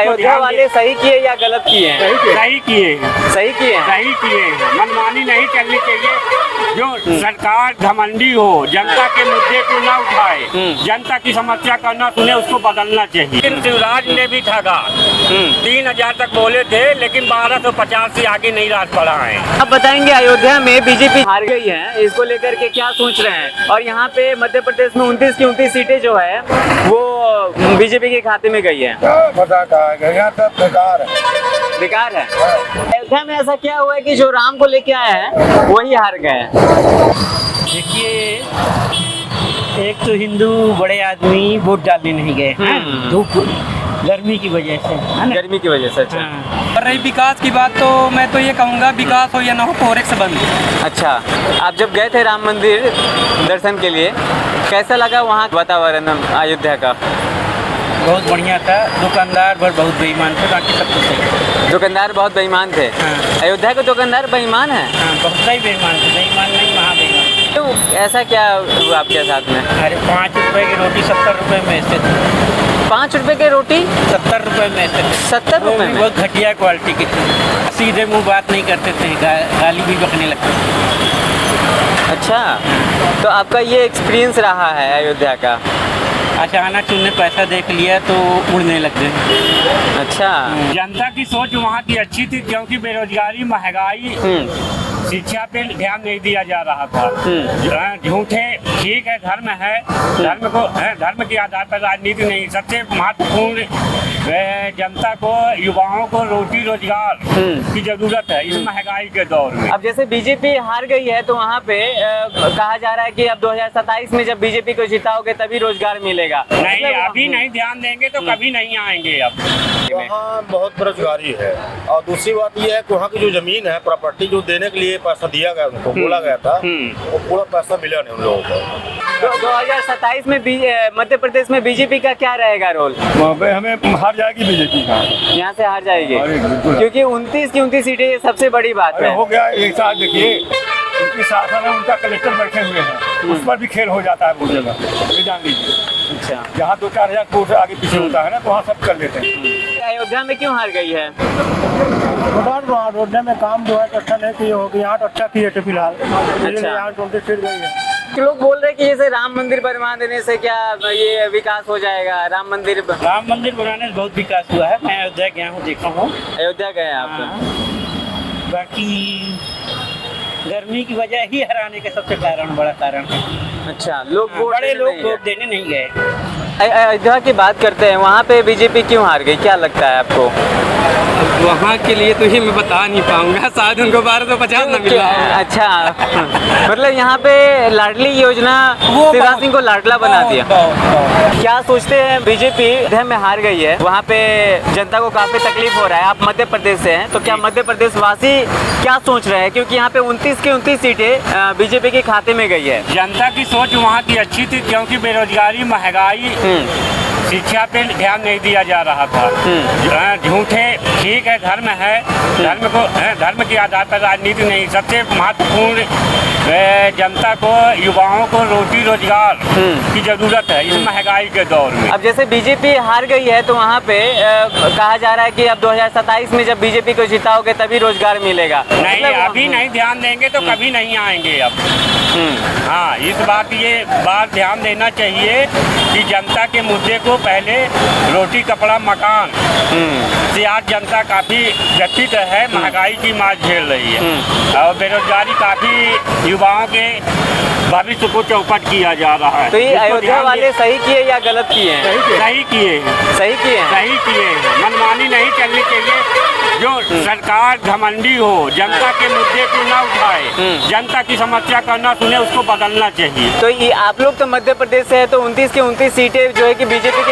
अयोध्या वाले सही किए या गलत किए हैं? सही किए हैं, सही किए हैं। सही किए हैं। मनमानी नहीं चलनी चाहिए। जो सरकार घमंडी हो, जनता के मुद्दे को ना उठाए, जनता की समस्या का ना सुने, उसको बदलना चाहिए। लेकिन शिवराज ने भी ठगा। 3000 तक बोले थे, लेकिन 1250 से आगे नहीं राज पड़ा है। आप बताएंगे अयोध्या में बीजेपी हार गई है, इसको लेकर के क्या सोच रहे हैं? और यहाँ पे मध्य प्रदेश में 29 की 29 सीटें जो है वो बीजेपी के खाते में गई है। बेकार है। अयोध्या में ऐसा क्या हुआ है कि जो राम को लेके आया है वही हार गए? देखिए, एक तो हिंदू बड़े आदमी वोट डालने नहीं गए हैं, धूप गर्मी की वजह से, है ना? गर्मी की वजह से। अच्छा। और रही विकास की बात, तो मैं तो ये कहूँगा विकास हो या ना हो, फोरेक्स बंद। अच्छा, आप जब गए थे राम मंदिर दर्शन के लिए, कैसा लगा वहाँ वातावरण अयोध्या का? बहुत बढ़िया था। दुकानदार बहुत बेईमान थे, बाकी सब कुछ सही। दुकानदार बहुत बेईमान थे। हाँ। अयोध्या के दुकानदार बेईमान है? हाँ, बहुत ही बेईमान थे। बेईमान नहीं, महा बेईमान। तो ऐसा क्या हुआ आपके साथ में? अरे 5 रुपए की रोटी 70 रुपए में ऐसे थी। 5 रुपए की रोटी 70 रुपए में ऐसे थी। 70 रुपए में? बहुत घटिया क्वालिटी की थी। सीधे मुंह बात नहीं करते थे, गाली भी बकने लगते थे। अच्छा, तो आपका ये एक्सपीरियंस रहा है अयोध्या का? अचानक तुमने पैसा देख लिया तो उड़ने लग गए। अच्छा। जनता की सोच वहाँ की अच्छी थी, क्योंकि बेरोजगारी, महंगाई, शिक्षा पे ध्यान नहीं दिया जा रहा था। झूठे, ठीक है धर्म है, धर्म के आधार पर राजनीति नहीं। सबसे महत्वपूर्ण जनता को, युवाओं को रोटी रोजगार की जरूरत है इस महंगाई के दौर में। अब जैसे बीजेपी हार गई है तो वहाँ पे कहा जा रहा है कि अब 2027 में जब बीजेपी को जिताओगे तभी रोजगार मिलेगा। नहीं, अभी नहीं ध्यान देंगे तो कभी नहीं आएंगे। अब वहाँ बहुत बेरोजगारी है, और दूसरी बात यह है कि वहाँ की जो जमीन है, प्रॉपर्टी जो देने के लिए पैसा दिया गया, उनको बोला गया था, वो पूरा पैसा मिला नहीं उन लोगों को। तो 2027 में मध्य प्रदेश में बीजेपी का क्या रहेगा रोल? हमें हार जाएगी बीजेपी का, यहाँ से हार जाएगी, बिल्कुल। क्योंकि 29 की 29 सीटें ये सबसे बड़ी बात है। हो गया एक साथ। देखिए, उनकी शासन है, उनका कलेक्टर बैठे हुए हैं, उस पर भी खेल हो जाता है बहुत जगह, ये जान लीजिए। अच्छा, जहाँ 2-4 हजार कोट आगे पीछे होता है ना, तो वहाँ सब कर लेते हैं। अयोध्या में क्यों हार गई है? अयोध्या में काम जो है अच्छा नहीं किए होगी, यहाँ तो अच्छा किए थे फिलहाल। अच्छा। यहाँ 20 सीट गई है। लोग बोल रहे हैं कि जैसे राम मंदिर बनवा देने से क्या ये विकास हो जाएगा? राम मंदिर बनाने से बहुत विकास हुआ है। मैं अयोध्या गया हूँ, देखा हूँ। अयोध्या गए आप? बाकी गर्मी की वजह ही हराने का सबसे बड़ा कारण है। अच्छा, लोग बड़े लोग वोट देने नहीं गए। अयोध्या की बात करते हैं, वहाँ पे बीजेपी क्यों हार गई, क्या लगता है आपको? वहाँ के लिए तो ही मैं बता नहीं पाऊंगा, शायद उनको 1250 न मिला। अच्छा, मतलब यहाँ पे लाडली योजना शिवराज सिंह को लाडला बना दिया। क्या सोचते हैं? बीजेपी अयोध्या में हार गई है, वहाँ पे जनता को काफी तकलीफ हो रहा है। आप मध्य प्रदेश से हैं, तो क्या मध्य प्रदेश वासी क्या सोच रहे हैं? क्योंकि यहाँ पे 29 की 29 सीटें बीजेपी के खाते में गई है। जनता की सोच वहाँ की अच्छी थी, क्योंकि बेरोजगारी, महंगाई, शिक्षा पे ध्यान नहीं दिया जा रहा था। झूठे, ठीक है धर्म है, धर्म के आधार पर राजनीति नहीं। सबसे महत्वपूर्ण जनता को, युवाओं को रोटी रोजगार की जरूरत है इस महंगाई के दौर में। अब जैसे बीजेपी हार गई है तो वहाँ पे कहा जा रहा है कि अब 2027 में जब बीजेपी को जिताओगे तभी रोजगार मिलेगा। नहीं, अभी नहीं ध्यान देंगे तो कभी नहीं आएंगे। अब हाँ, इस बात ध्यान देना चाहिए कि जनता के मुद्दे को पहले, रोटी कपड़ा मकान से आज जनता काफी व्यथित है। महंगाई की मार झेल रही है, और बेरोजगारी काफी, युवाओं के भविष्य को चौपट किया जा रहा है। तो ये अयोध्या वाले सही किए या गलत किए हैं? सही किए हैं, सही किए हैं। सही किए हैं। मनमानी नहीं चलनी चाहिए। जो सरकार घमंडी हो, जनता के मुद्दे को ना उठाए, जनता की समस्या का ना सुने, उसको बदलना चाहिए। तो ये आप लोग तो मध्य प्रदेश से है, तो 29 की 29 सीटें जो है कि बीजेपी के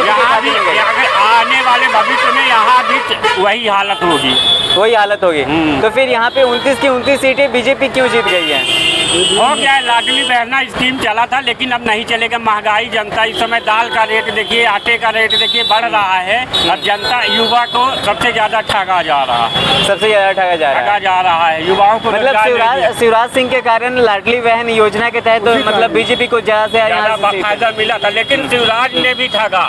यहाँ भी आने वाले भविष्य में यहाँ भी वही हालत होगी। वही हालत होगी। तो फिर यहाँ पे 29 की 29 सीटें बीजेपी क्यों जीत गई है? हो गया है, लाडली बहना स्कीम चला था, लेकिन अब नहीं चलेगा। महंगाई, जनता इस समय दाल का रेट देखिए, आटे का रेट देखिए, बढ़ रहा है, और जनता, युवा को सबसे ज्यादा ठगा जा रहा है। सबसे ज्यादा ठगा जा रहा है युवाओं को। मतलब शिवराज सिंह के कारण लाडली बहन योजना के तहत तो मतलब बीजेपी को ज्यादा से फायदा मिला था, लेकिन शिवराज ने भी ठगा।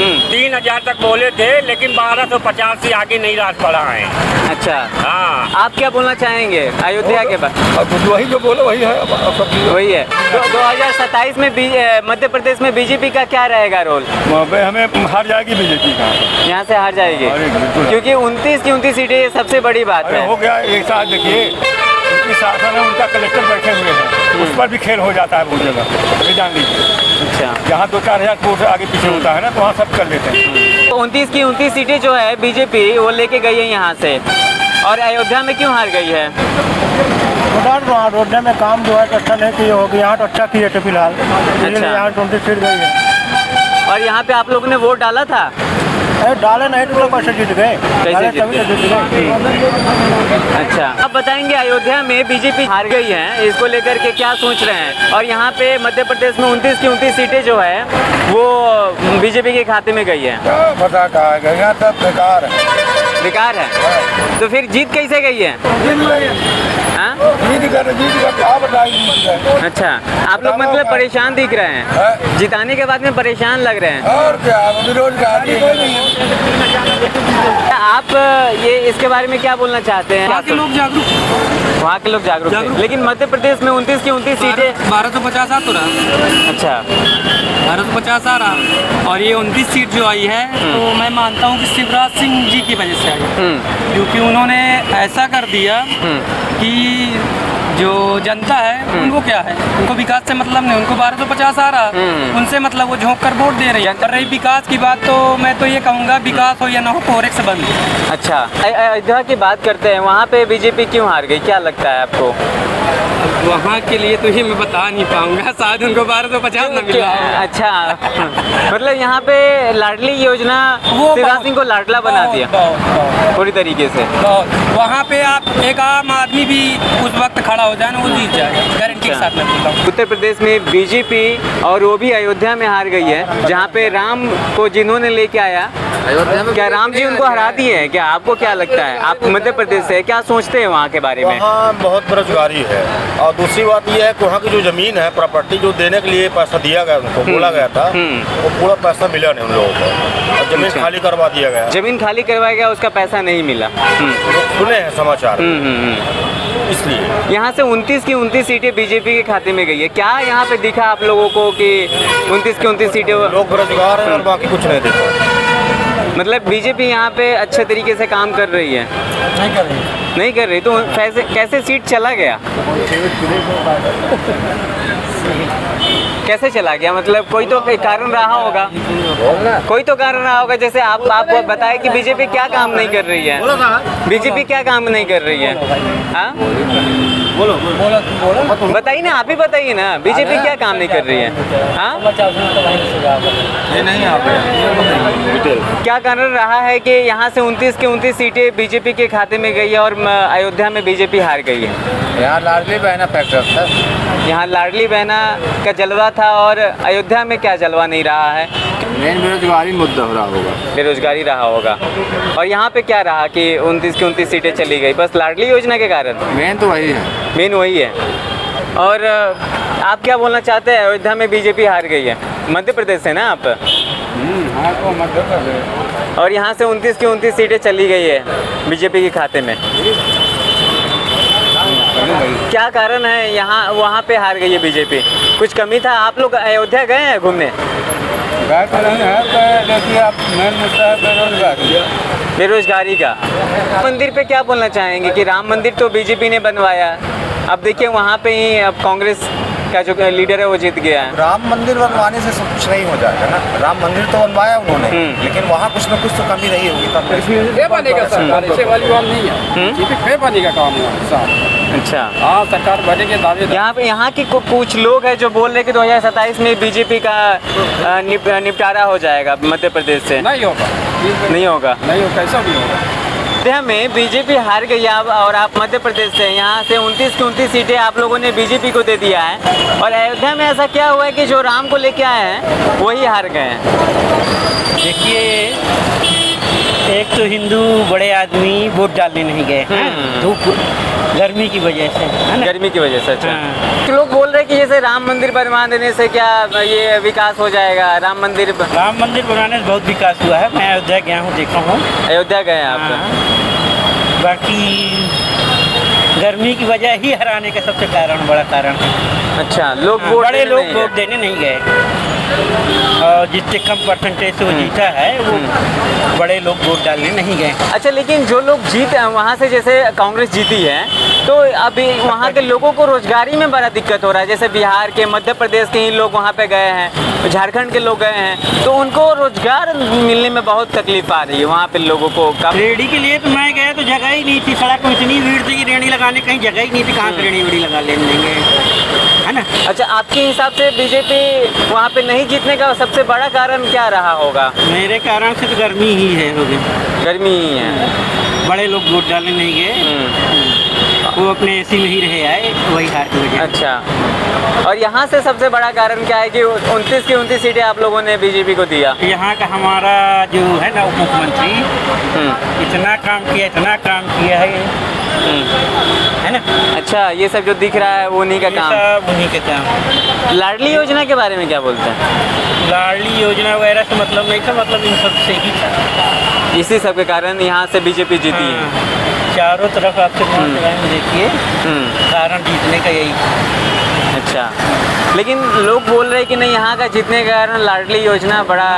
3,000 तक बोले थे, लेकिन 1250 से आगे नहीं राज पड़ा है। अच्छा, हाँ, आप क्या बोलना चाहेंगे अयोध्या के बाद? वही जो बोले वही है। वही है। तो 2027 में मध्य प्रदेश में बीजेपी का क्या रहेगा रोल? वहाँ पे हमें हार जाएगी बीजेपी का, यहाँ से हार जाएगी, अरे बिल्कुल। क्योंकि 29 की 29 सीटें सबसे बड़ी बात अरे है। हो गया एक साथ, देखिए उनकी शासन है, उनका कलेक्टर बैठे हुए हैं, उस पर भी खेल हो जाता है बहुत जगह, ये जान लीजिए। अच्छा, जहाँ 2-4 वोट आगे पीछे होता है ना, तो वहाँ सब कर लेते हैं। तो 29 की 29 सीटें जो है बीजेपी वो लेके गई है यहाँ से, और अयोध्या में क्यों हार गई है? रोडने में काम जो है तो अच्छा नहीं किए होगी, यहाँ तो अच्छा किए थे फिलहाल, यहाँ 20 सीट गई है। और यहाँ पे आप लोगों ने वोट डाला था? अरे डाले नहीं तो लोग कैसे जीत गए? कैसे जीत तभी तो जीत गए। अच्छा, अब बताएंगे अयोध्या में बीजेपी हार गई है, इसको लेकर के क्या सोच रहे हैं? और यहाँ पे मध्य प्रदेश में 29 की 29 सीटें जो है वो बीजेपी के खाते में गई है। पता कहा है, यहाँ सब बेकार है। बेकार है, तो फिर जीत कैसे गई है? हाँ? क्या बताएंगे? अच्छा, आप लोग मतलब परेशान दिख रहे हैं, जिताने के बाद में परेशान लग रहे हैं। और क्या, बेरोजगारी आप ये इसके बारे में क्या बोलना चाहते हैं? वहाँ के लोग जागरूक, वहाँ के लोग जागरूक हैं। लेकिन मध्य प्रदेश में 29 की 29 सीटें 1250 आ तो रहा। अच्छा, 1250 आ रहा, और ये 29 सीट जो आई है तो मैं मानता हूँ कि शिवराज सिंह जी की वजह से आई, क्योंकि उन्होंने ऐसा कर दिया कि जो जनता है उनको क्या है, उनको विकास से मतलब नहीं, उनको 1250 आ रहा, उनसे मतलब वो झोंक कर वोट दे रही है। कर रही विकास की बात, तो मैं तो ये कहूँगा विकास हो या ना हो, फोरेक्स से बंद। अच्छा, अयोध्या की बात करते हैं, वहाँ पे बीजेपी क्यों हार गई, क्या लगता है आपको? वहाँ के लिए तो ये मैं बता नहीं पाऊंगा, शायद उनको 1250 न मिला। अच्छा, मतलब यहाँ पे लाडली योजना शिवराज सिंह को लाडला बना दिया पूरी तरीके से। वहाँ पे आप एक आम आदमी भी उस वक्त खड़ा हो जाए ना, वो जीत जाएगा, गारंटी के साथ मैं बोलता हूँ। उत्तर प्रदेश में बीजेपी और वो भी अयोध्या में हार गई है, जहाँ पे राम को जिन्होंने लेके आया, क्या राम जी उनको हरा दिए हैं? क्या आपको क्या लगता है? आप मध्य प्रदेश से, क्या सोचते हैं वहाँ के बारे में? वहाँ बहुत बेरोजगारी है, और दूसरी बात यह है कि वहाँ की जो जमीन है, प्रॉपर्टी जो देने के लिए पैसा दिया गया उनको, बोला गया था, वो पूरा पैसा मिला नहीं उन लोगों को, और जमीन खाली करवा दिया गया। जमीन खाली करवाया गया, उसका पैसा नहीं मिला। सुने हैं समाचार, इसलिए यहाँ से 29 की 29 सीटें बीजेपी के खाते में गई है। क्या यहाँ पे दिखा आप लोगों को कि 29 की 29 सीटें लोग बेरोजगार हैं और बाकी कुछ नहीं दिखा? मतलब बीजेपी यहाँ पे अच्छे तरीके से काम कर रही है? नहीं कर रही, तो कैसे सीट चला गया? कैसे चला गया? मतलब कोई तो कारण रहा होगा, कोई तो कारण रहा होगा। जैसे आप बताए कि बीजेपी क्या काम नहीं कर रही है, बीजेपी क्या काम नहीं कर रही है? हाँ, बोलो बताइए ना, आप ही बताइए ना, बीजेपी क्या काम नहीं कर रही है? हाँ, क्या कारण रहा है कि यहाँ से 29 की 29 सीटें बीजेपी के खाते में गई है और अयोध्या में बीजेपी हार गई है? यहाँ लाडली बहना फैक्टर था, यहाँ लाडली बहना का जलवा था, और अयोध्या में क्या जलवा नहीं रहा है? मेन बेरोजगारी मुद्दा हो रहा होगा, बेरोजगारी रहा होगा। और यहाँ पे क्या रहा कि 29 की 29 सीटें चली गई? बस लाडली योजना के कारण? मेन तो वही है, मेन वही है। और आप क्या बोलना चाहते हैं? अयोध्या में बीजेपी हार गई है, मध्य प्रदेश से ना आप? हाँ तो मध्य प्रदेश। और यहाँ से 29 की 29 सीटें चली गई है बीजेपी के खाते में, क्या कारण है यहाँ वहाँ पे हार गई है बीजेपी? कुछ कमी था? आप लोग अयोध्या गए हैं घूमने? गए तो नहीं है, देखिए आप मेन मुद्दा है बेरोजगारी, बेरोजगारी का। मंदिर पे क्या बोलना चाहेंगे कि राम मंदिर तो बीजेपी ने बनवाया, अब देखिए वहाँ पे ही अब कांग्रेस का जो लीडर है वो जीत गया है। राम मंदिर बनवाने से सब कुछ नहीं हो जाएगा ना, राम मंदिर तो बनवाया उन्होंने, लेकिन वहाँ कुछ न कुछ तो कमी नहीं होगी, तब फिर बनेगा सरकार, ऐसे वाली बात नहीं है, फिर बनेगा काम है। अच्छा, हाँ सरकार बनेगी, दावे यहाँ की कुछ लोग हैं जो बोल रहे कि 2027 में बीजेपी का निपटारा हो जाएगा मध्य प्रदेश से। नहीं होगा, नहीं होगा, नहीं होगा, कैसा भी होगा। अयोध्या में बीजेपी हार गई है और आप मध्य प्रदेश से, यहाँ से 29 की 29 सीटें आप लोगों ने बीजेपी को दे दिया है, और अयोध्या में ऐसा क्या हुआ है कि जो राम को लेके आए हैं वही हार गए हैं? देखिए एक तो हिंदू बड़े आदमी वोट डालने नहीं गए धूप गर्मी की वजह से, है ना? गर्मी की वजह से। अच्छा, हाँ। तो लोग बोल रहे हैं कि जैसे राम मंदिर बनवा देने से क्या ये विकास हो जाएगा? राम मंदिर बनाने से बहुत विकास हुआ है। मैं अयोध्या गया हूँ, देखा हूँ। अयोध्या गए हैं आप? हाँ। बाकी गर्मी की वजह ही हराने का सबसे बड़ा कारण है। अच्छा, लोग हाँ, वोट बड़े देने लोग नहीं वोट गए। देने नहीं गए और जितने कम परसेंटेज से वो जीता है वो बड़े लोग वोट डालने नहीं गए। अच्छा, लेकिन जो लोग जीत वहाँ से, जैसे कांग्रेस जीती है, तो अभी वहाँ के लोगों को रोजगारी में बड़ा दिक्कत हो रहा है। जैसे बिहार के, मध्य प्रदेश के ही लोग वहाँ पे गए हैं, झारखंड के लोग गए हैं, तो उनको रोजगार मिलने में बहुत तकलीफ आ रही है वहाँ पे लोगों को। रेडी के लिए तो मैं गया तो जगह ही नहीं थी, सड़क में इतनी भीड़ थी कि रेडी लगाने कहीं जगह ही नहीं थी। कहाँ से रेडी लगा लेंगे, है ना? अच्छा, आपके हिसाब से बीजेपी वहाँ पे नहीं जीतने का सबसे बड़ा कारण क्या रहा होगा? मेरे कारण से तो गर्मी ही है, हो गई गर्मी ही है। बड़े लोग वोट डालने नहीं गए, वो अपने एसी में ही रहे आए, वही हार की वजह। अच्छा, और यहाँ से सबसे बड़ा कारण क्या है कि 29 की 29 सीटें आप लोगों ने बीजेपी को दिया? यहाँ का हमारा जो है ना उप मुख्यमंत्री इतना काम किया है ना? अच्छा, ये सब जो दिख रहा है वो उन्हीं का काम? सब उन्हीं के काम। लाडली योजना के बारे में क्या बोलते हैं? लाडली योजना वगैरह से मतलब नहीं था, मतलब इन सब से ही था। इसी सब के कारण यहाँ से बीजेपी जीती है। हाँ, चारों तरफ आपसे देखिए कारण जीतने का यही। अच्छा, लेकिन लोग बोल रहे हैं कि नहीं, यहाँ का जीतने के कारण लाडली योजना बड़ा।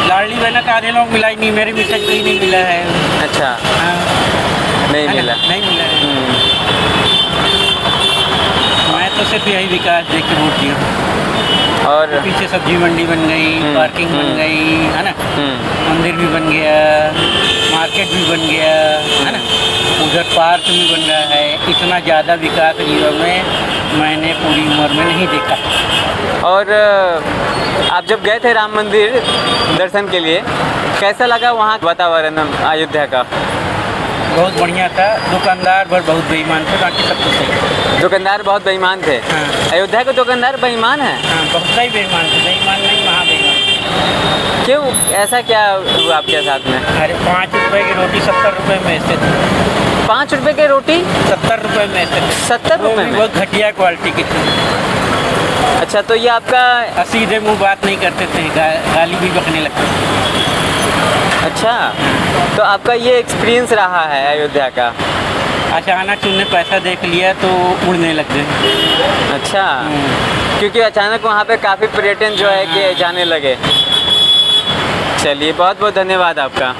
लाडली बहना का आधे लोग मिला ही नहीं, मेरे मिशन कहीं नहीं मिला है। अच्छा, हाँ। नहीं मिला? नहीं मिला है। मैं तो सिर्फ यही विकास देख के वोट दिया। और पीछे सब्जी मंडी बन गई, पार्किंग बन गई, है ना? मंदिर भी बन गया, मार्केट भी बन गया, है ना? उधर पार्क भी बन रहा है। इतना ज़्यादा विकास जीवन में मैंने पूरी उम्र में नहीं देखा। और आप जब गए थे राम मंदिर दर्शन के लिए, कैसा लगा वहाँ वातावरण अयोध्या का? बहुत बढ़िया था। दुकानदार बहुत बेईमान थे, बाकी सब कुछ सही। दुकानदार बहुत बेईमान थे? हाँ। अयोध्या के दुकानदार बेईमान है? हाँ, बहुत ही बेईमान थे। बेईमान नहीं, महा बेईमान। क्यों, ऐसा क्या हुआ आपके साथ में? अरे 5 रुपए की रोटी 70 रुपए में ऐसे थी। 5 रुपए की रोटी 70 रुपए में ऐसे थी। 70 रुपए में? बहुत घटिया क्वालिटी की थी। अच्छा, तो ये आपका सीधे मुंह बात नहीं करते थे, गाली भी बकने लगते थे। अच्छा, तो आपका ये एक्सपीरियंस रहा है अयोध्या का? अचानक उन्होंने पैसा देख लिया तो उड़ने लग गए। अच्छा, क्योंकि अचानक वहाँ पे काफ़ी पर्यटन जो है कि जाने लगे। चलिए, बहुत बहुत धन्यवाद आपका।